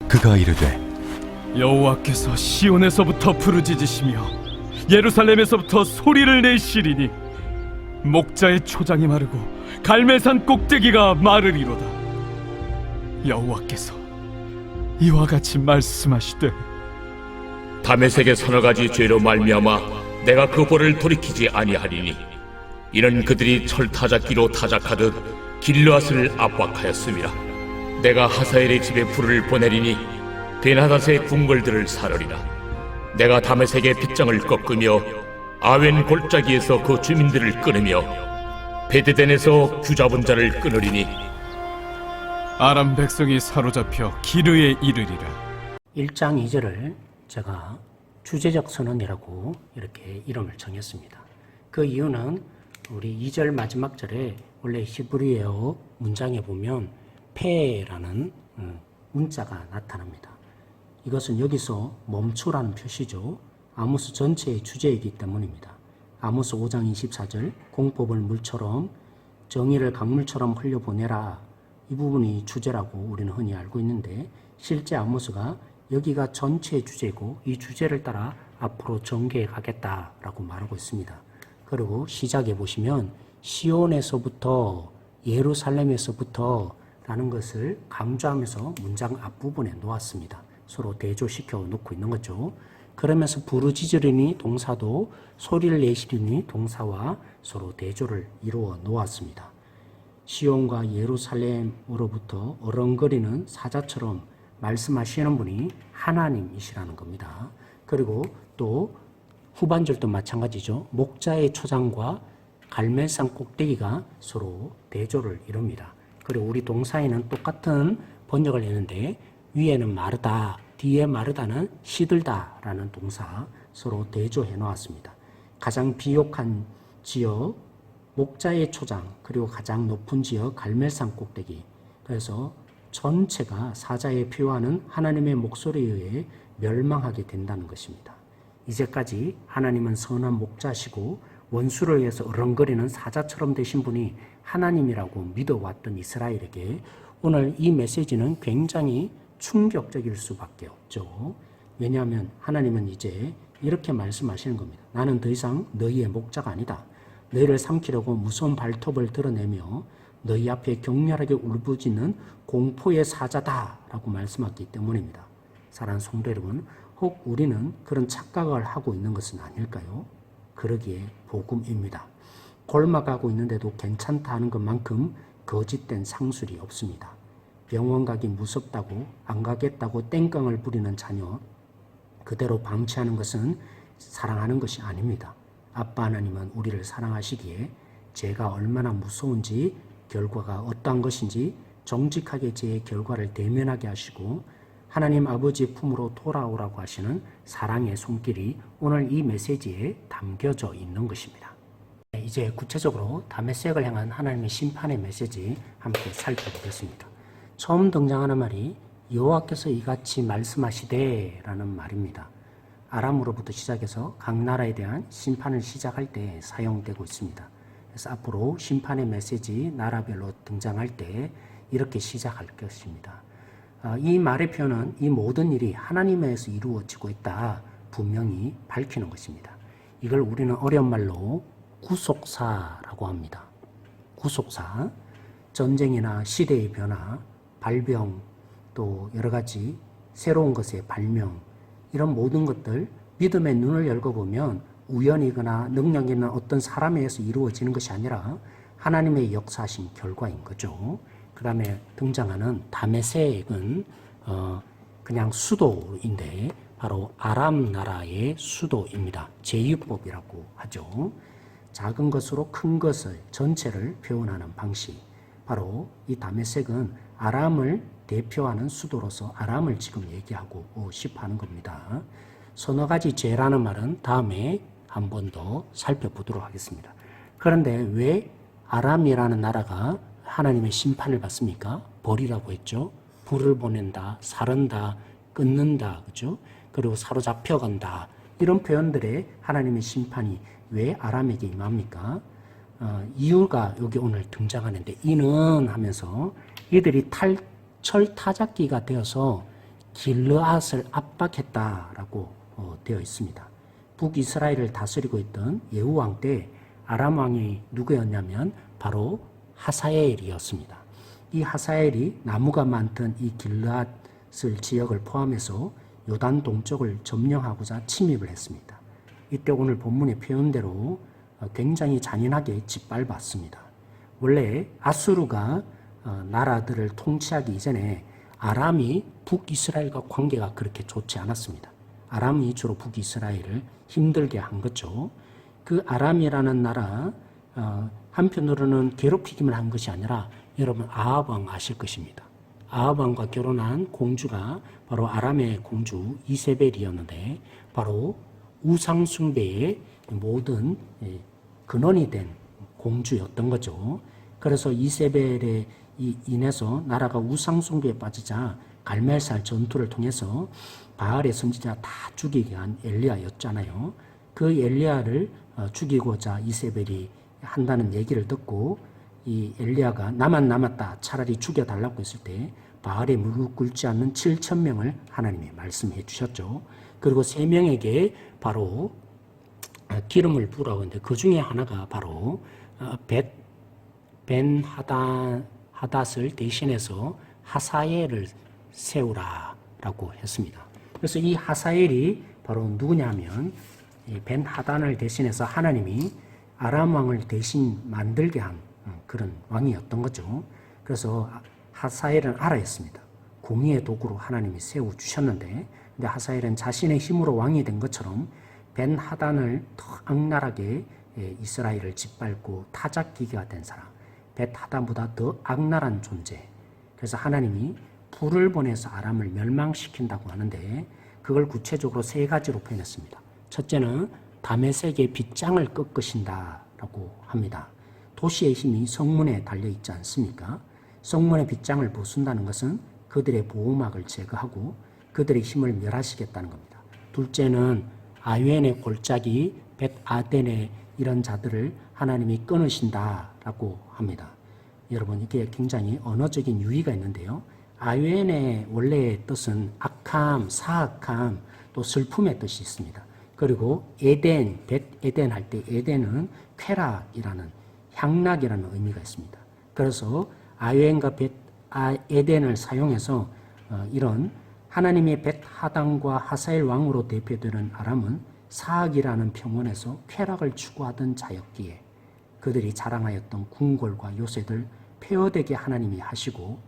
그가 이르되 여호와께서 시온에서부터 부르짖으시며 예루살렘에서부터 소리를 내시리니 목자의 초장이 마르고 갈멜산 꼭대기가 마르리로다. 여호와께서 이와 같이 말씀하시되 다메섹의 서너 가지 죄로 말미암아 내가 그 벌을 돌이키지 아니하리니 이는 그들이 철타작기로 타작하듯 길르앗을 압박하였음이라. 내가 하사엘의 집에 불을 보내리니 베나닷의 궁궐들을 사르리라. 내가 다메섹의 빗장을 꺾으며 아웬 골짜기에서 그 주민들을 끊으며 베데덴에서 규잡은 자를 끊으리니 아람 백성이 사로잡혀 기르에 이르리라. 1장 2절을 제가 주제적 선언이라고 이렇게 이름을 정했습니다. 그 이유는 우리 2절 마지막 절에 원래 히브리어 문장에 보면 페라는 문자가 나타납니다. 이것은 여기서 멈추라는 표시죠. 아모스 전체의 주제이기 때문입니다. 아모스 5장 24절 공법을 물처럼 정의를 강물처럼 흘려보내라. 이 부분이 주제라고 우리는 흔히 알고 있는데 실제 아모스가 여기가 전체의 주제고 이 주제를 따라 앞으로 전개해 가겠다라고 말하고 있습니다. 그리고 시작에 보시면 시온에서부터 예루살렘에서부터 라는 것을 강조하면서 문장 앞부분에 놓았습니다. 서로 대조시켜 놓고 있는 거죠. 그러면서 부르짖으리니 동사도 소리를 내시리니 동사와 서로 대조를 이루어 놓았습니다. 시온과 예루살렘으로부터 어렁거리는 사자처럼 말씀하시는 분이 하나님이시라는 겁니다. 그리고 또 후반절도 마찬가지죠. 목자의 초장과 갈멜산 꼭대기가 서로 대조를 이룹니다. 그리고 우리 동사에는 똑같은 번역을 했는데 위에는 마르다, 뒤에 마르다는 시들다라는 동사 서로 대조해 놓았습니다. 가장 비옥한 지역 목자의 초장, 그리고 가장 높은 지역 갈멜산 꼭대기. 그래서 전체가 사자에 표하는 하나님의 목소리에 의해 멸망하게 된다는 것입니다. 이제까지 하나님은 선한 목자시고 원수를 위해서 어렁거리는 사자처럼 되신 분이 하나님이라고 믿어왔던 이스라엘에게 오늘 이 메시지는 굉장히 충격적일 수밖에 없죠. 왜냐하면 하나님은 이제 이렇게 말씀하시는 겁니다. 나는 더 이상 너희의 목자가 아니다. 너희를 삼키려고 무서운 발톱을 드러내며 너희 앞에 격렬하게 울부짖는 공포의 사자다라고 말씀하기 때문입니다. 사랑하는 성도 여러분, 혹 우리는 그런 착각을 하고 있는 것은 아닐까요? 그러기에 복음입니다. 골마가고 있는데도 괜찮다 하는 것만큼 거짓된 상술이 없습니다. 병원 가기 무섭다고 안 가겠다고 땡깡을 부리는 자녀 그대로 방치하는 것은 사랑하는 것이 아닙니다. 아빠 하나님은 우리를 사랑하시기에 죄가 얼마나 무서운지 결과가 어떠한 것인지 정직하게 죄의 결과를 대면하게 하시고 하나님 아버지의 품으로 돌아오라고 하시는 사랑의 손길이 오늘 이 메시지에 담겨져 있는 것입니다. 이제 구체적으로 다메섹을 향한 하나님의 심판의 메시지 함께 살펴보겠습니다. 처음 등장하는 말이 여호와께서 이같이 말씀하시되 라는 말입니다. 아람으로부터 시작해서 각 나라에 대한 심판을 시작할 때 사용되고 있습니다. 그래서 앞으로 심판의 메시지 나라별로 등장할 때 이렇게 시작할 것입니다. 이 말의 표현은 이 모든 일이 하나님에 의해서 이루어지고 있다 분명히 밝히는 것입니다. 이걸 우리는 어려운 말로 구속사라고 합니다. 구속사, 전쟁이나 시대의 변화, 발병, 또 여러 가지 새로운 것의 발명, 이런 모든 것들 믿음의 눈을 열고 보면 우연이거나 능력 있는 어떤 사람에 의해서 이루어지는 것이 아니라 하나님의 역사하신 결과인 거죠. 그 다음에 등장하는 다메섹은 그냥 수도인데 바로 아람 나라의 수도입니다. 제유법이라고 하죠. 작은 것으로 큰 것을 전체를 표현하는 방식. 바로 이 다메섹은 아람을 대표하는 수도로서 아람을 지금 얘기하고 싶어 하는 겁니다. 서너 가지 죄라는 말은 다음에 한 번 더 살펴보도록 하겠습니다. 그런데 왜 아람이라는 나라가 하나님의 심판을 받습니까? 벌이라고 했죠. 불을 보낸다, 사른다, 끊는다, 그죠? 그리고 사로잡혀간다. 이런 표현들에 하나님의 심판이 왜 아람에게 임합니까? 이유가 여기 오늘 등장하는데 이는 하면서 이들이 철타작기가 되어서 길르앗을 압박했다라고 되어 있습니다. 북이스라엘을 다스리고 있던 예후 왕 때 아람 왕이 누구였냐면 바로 하사엘이었습니다. 이 하사엘이 나무가 많던 이 길르앗을 지역을 포함해서 요단 동쪽을 점령하고자 침입을 했습니다. 이때 오늘 본문의 표현대로 굉장히 잔인하게 짓밟았습니다. 원래 아수르가 나라들을 통치하기 이전에 아람이 북이스라엘과 관계가 그렇게 좋지 않았습니다. 아람이 주로 북이스라엘을 힘들게 한 거죠. 그 아람이라는 나라 한편으로는 괴롭히기만 한 것이 아니라 여러분 아합 왕 아실 것입니다. 아합 왕과 결혼한 공주가 바로 아람의 공주 이세벨이었는데 바로 우상 숭배의 모든 근원이 된 공주였던 거죠. 그래서 이세벨에 인해서 나라가 우상 숭배에 빠지자 갈멜살 전투를 통해서 바알의 선지자 다 죽이게 한 엘리야였잖아요. 그 엘리야를 죽이고자 이세벨이 한다는 얘기를 듣고 이 엘리야가 나만 남았다 차라리 죽여달라고 했을 때 바알에 무릎 꿇지 않는 7,000명을 하나님이 말씀해 주셨죠. 그리고 3명에게 바로 기름을 부으라고 했는데 그 중에 하나가 바로 벤 하닷을 대신해서 하사엘을 세우라라고 했습니다. 그래서 이 하사엘이 바로 누구냐면 벤 하단을 대신해서 하나님이 아람 왕을 대신 만들게 한 그런 왕이었던 거죠. 그래서 하사엘은 알아야 했습니다. 공의의 도구로 하나님이 세워주셨는데 근데 하사엘은 자신의 힘으로 왕이 된 것처럼 벤 하단을 더 악랄하게 이스라엘을 짓밟고 타작기계가 된 사람, 벤 하단보다 더 악랄한 존재. 그래서 하나님이 불을 보내서 아람을 멸망시킨다고 하는데 그걸 구체적으로 3가지로 표현했습니다. 첫째는 다메섹의 빗장을 꺾으신다라고 합니다. 도시의 힘이 성문에 달려있지 않습니까? 성문의 빗장을 부순다는 것은 그들의 보호막을 제거하고 그들의 힘을 멸하시겠다는 겁니다. 둘째는 아유엔의 골짜기 벳 아덴의 이런 자들을 하나님이 끊으신다라고 합니다. 여러분 이게 굉장히 언어적인 유의가 있는데요. 아유엔의 원래의 뜻은 악함, 사악함, 또 슬픔의 뜻이 있습니다. 그리고 에덴, 벳 에덴 할 때 에덴은 쾌락이라는 향락이라는 의미가 있습니다. 그래서 아유엔과 벳 에덴을 사용해서 이런 하나님의 벳 하단과 하사엘 왕으로 대표되는 아람은 사악이라는 평원에서 쾌락을 추구하던 자였기에 그들이 자랑하였던 궁궐과 요새들 폐허되게 하나님이 하시고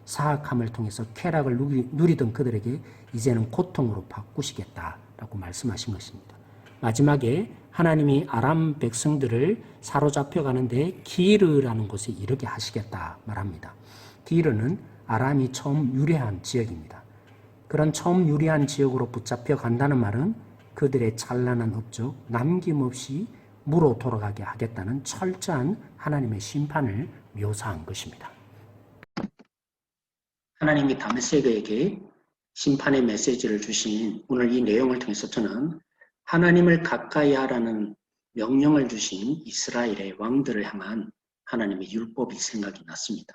사악함을 통해서 쾌락을 누리던 그들에게 이제는 고통으로 바꾸시겠다라고 말씀하신 것입니다. 마지막에 하나님이 아람 백성들을 사로잡혀 가는데 기르라는 곳에 이르게 하시겠다 말합니다. 기르는 아람이 처음 유래한 지역입니다. 그런 처음 유래한 지역으로 붙잡혀 간다는 말은 그들의 찬란한 업적 남김없이 무로 돌아가게 하겠다는 철저한 하나님의 심판을 묘사한 것입니다. 하나님이 다메섹에게 심판의 메시지를 주신 오늘 이 내용을 통해서 저는 하나님을 가까이 하라는 명령을 주신 이스라엘의 왕들을 향한 하나님의 율법이 생각이 났습니다.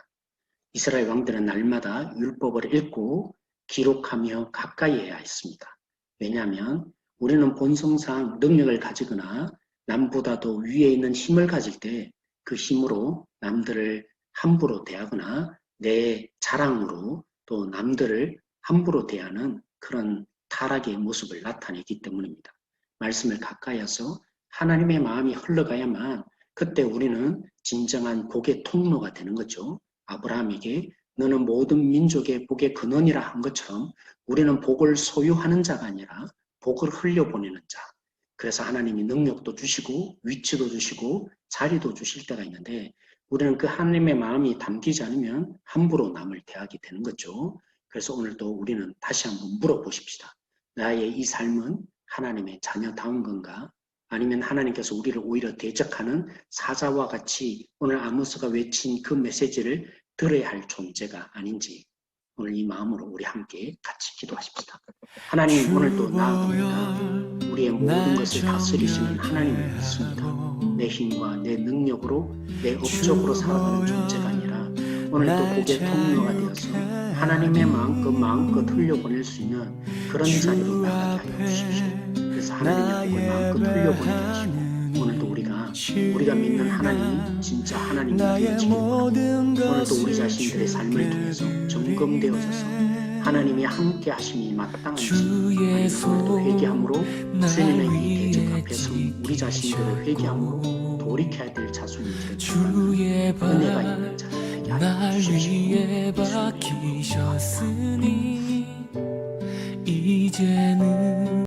이스라엘 왕들은 날마다 율법을 읽고 기록하며 가까이 해야 했습니다. 왜냐하면 우리는 본성상 능력을 가지거나 남보다도 위에 있는 힘을 가질 때 그 힘으로 남들을 함부로 대하거나 내 자랑으로 또 남들을 함부로 대하는 그런 타락의 모습을 나타내기 때문입니다. 말씀을 가까이 해서 하나님의 마음이 흘러가야만 그때 우리는 진정한 복의 통로가 되는 거죠. 아브라함에게 너는 모든 민족의 복의 근원이라 한 것처럼 우리는 복을 소유하는 자가 아니라 복을 흘려보내는 자. 그래서 하나님이 능력도 주시고 위치도 주시고 자리도 주실 때가 있는데 우리는 그 하나님의 마음이 담기지 않으면 함부로 남을 대하게 되는 거죠. 그래서 오늘도 우리는 다시 한번 물어보십시다. 나의 이 삶은 하나님의 자녀다운 건가? 아니면 하나님께서 우리를 오히려 대적하는 사자와 같이 오늘 아모스가 외친 그 메시지를 들어야 할 존재가 아닌지 오늘 이 마음으로 우리 함께 같이 기도하십시다. 하나님 오늘도 나아갑니다. 우리의 모든 것을 다스리시는 하나님을 믿습니다. 내 힘과 내 능력으로 내 업적으로 살아가는 존재가 아니라 오늘도 복의 통로가 되어서 하나님의 마음껏 흘려보낼 수 있는 그런 자리로 나가게 하여 주십시오. 그래서 하나님의 복을 마음껏 흘려보내게 하시고 오늘도 우리가 믿는 하나님이 진짜 하나님이 되어지길 원합니다. 오늘도 우리 자신들의 삶을 통해서 점검되어져서 하나님이 함께 하심이 마땅한지 오늘도 회개함으로 세님의 이 대적 앞에서 우리 자신들을 회개함으로 돌이켜야 될 자손인지를 축복합니다. 은혜가 있는 자를 되게 하여 주십시오. 예수님, 이제는